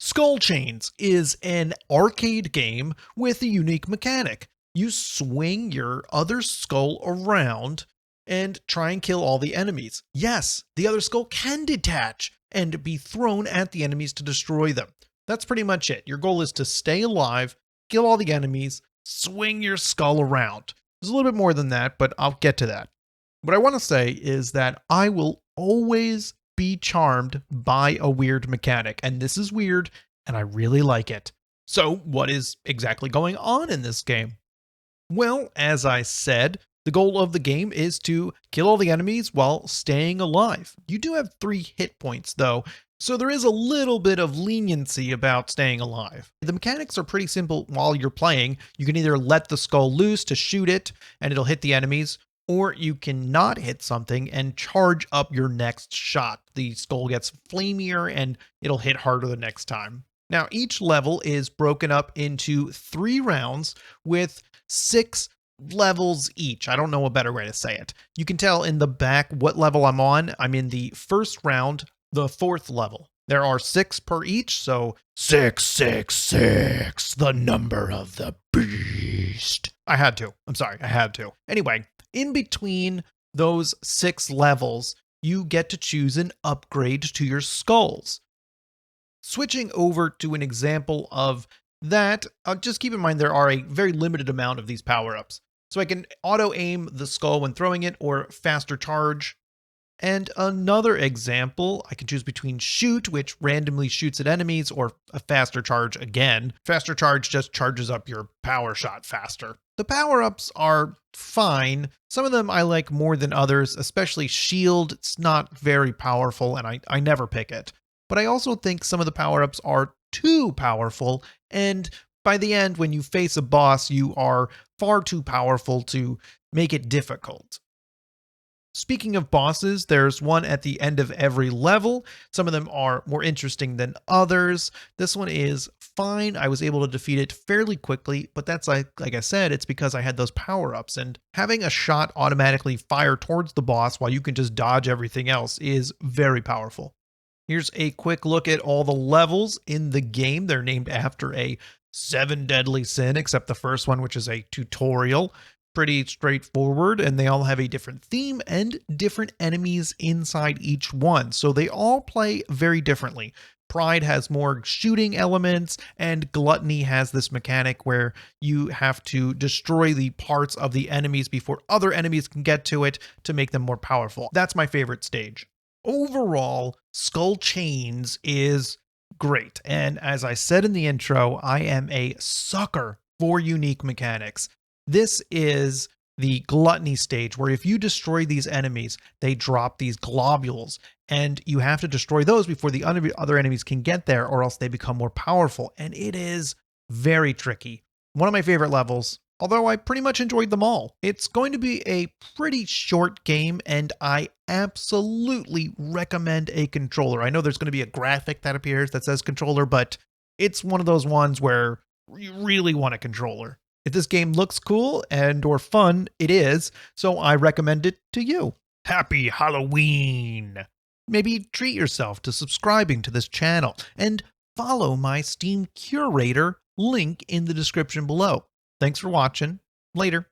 Skull Chains is an arcade game with a unique mechanic. You swing your other skull around and try and kill all the enemies. Yes, the other skull can detach and be thrown at the enemies to destroy them. That's pretty much it. Your goal is to stay alive, kill all the enemies, swing your skull around. There's a little bit more than that, but I'll get to that. What I want to say is that I will always be charmed by a weird mechanic, and this is weird, and I really like it. So, what is exactly going on in this game? Well, as I said, the goal of the game is to kill all the enemies while staying alive. You do have 3 hit points, though, so there is a little bit of leniency about staying alive. The mechanics are pretty simple while you're playing. You can either let the skull loose to shoot it, and it'll hit the enemies, or you can not hit something and charge up your next shot. The skull gets flamier and it'll hit harder the next time. Now, each level is broken up into 3 rounds with 6 levels each. I don't know a better way to say it. You can tell in the back what level I'm on. I'm in the first round, the 4th level. There are 6 per each, so 666, the number of the beast. I had to. Anyway, in between those 6 levels, you get to choose an upgrade to your skulls. Switching over to an example of that, just keep in mind there are a very limited amount of these power-ups. So I can auto-aim the skull when throwing it, or faster charge. And another example, I can choose between shoot, which randomly shoots at enemies, or a faster charge again. Faster charge just charges up your power shot faster. The power-ups are fine. Some of them I like more than others, especially shield. It's not very powerful, and I never pick it. But I also think some of the power-ups are too powerful, and by the end, when you face a boss, you are far too powerful to make it difficult. Speaking of bosses, there's one at the end of every level. Some of them are more interesting than others. This one is fine. I was able to defeat it fairly quickly, but that's like I said, it's because I had those power-ups, and having a shot automatically fire towards the boss while you can just dodge everything else is very powerful. Here's a quick look at all the levels in the game. They're named after a 7 deadly sin, except the first one, which is a tutorial. Pretty straightforward, and they all have a different theme and different enemies inside each one, so they all play very differently. Pride has more shooting elements, and Gluttony has this mechanic where you have to destroy the parts of the enemies before other enemies can get to it to make them more powerful. That's my favorite stage. Overall, Skull Chains is great, and as I said in the intro, I am a sucker for unique mechanics. This is the Gluttony stage, where if you destroy these enemies, they drop these globules, and you have to destroy those before the other enemies can get there, or else they become more powerful, and it is very tricky. One of my favorite levels, although I pretty much enjoyed them all. It's going to be a pretty short game, and I absolutely recommend a controller. I know there's going to be a graphic that appears that says controller, but it's one of those ones where you really want a controller. If this game looks cool and or fun, it is, so I recommend it to you. Happy Halloween! Maybe treat yourself to subscribing to this channel, and follow my Steam Curator link in the description below. Thanks for watching. Later.